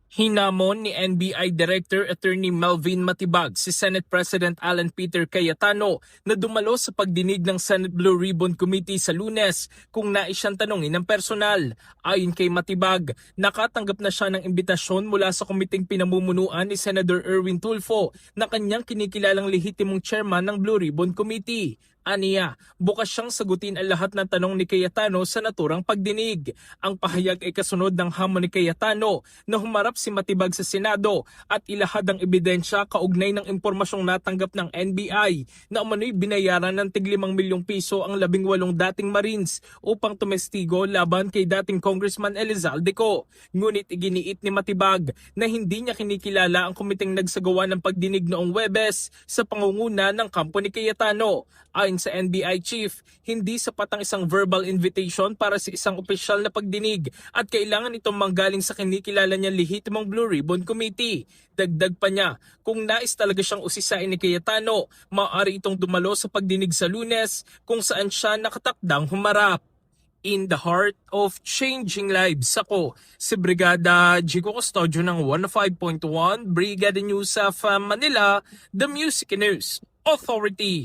Hinamon ni NBI Director Attorney Melvin Matibag si Senate President Alan Peter Cayetano na dumalo sa pagdinig ng Senate Blue Ribbon Committee sa Lunes kung nais siyang tanungin ng personal. Ayon kay Matibag, nakatanggap na siya ng imbitasyon mula sa komiting pinamumunuan ni Senator Erwin Tulfo na kanyang kinikilalang lehitimong chairman ng Blue Ribbon Committee. Aniya, bukas siyang sagutin ang lahat ng tanong ni Cayetano sa naturang pagdinig. Ang pahayag ay kasunod ng hamon ni Cayetano na humarap si Matibag sa Senado at ilahad ang ebidensya kaugnay ng impormasyong natanggap ng NBI na umano'y binayaran ng tig 5 milyong piso ang 18 dating Marines upang tumestigo laban kay dating Congressman Elizalde Co. Ngunit iginiit ni Matibag na hindi niya kinikilala ang komiteng nagsagawa ng pagdinig noong Huwebes sa pangunguna ng kampo ni Cayetano. Ayon sa NBI chief, hindi sapat ang isang verbal invitation para sa isang opisyal na pagdinig at kailangan itong manggaling sa kinikilala niya lehitimong Blue Ribbon Committee. Dagdag pa niya, kung nais talaga siyang usisain ni Cayetano, maaari itong dumalo sa pagdinig sa Lunes kung saan siya nakatakdang humarap. In the heart of changing lives, ako si Brigada Jigo Custodio ng 105.1 Brigada News of Manila, the Music News Authority.